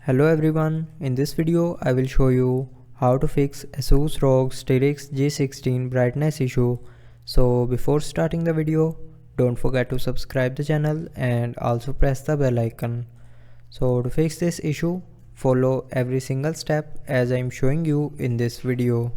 Hello everyone, in this video I will show you how to fix Asus Rog Strix G16 brightness issue. So before starting the video, don't forget to subscribe the channel and also press the bell icon. So to fix this issue, follow every single step as I am showing you in this video.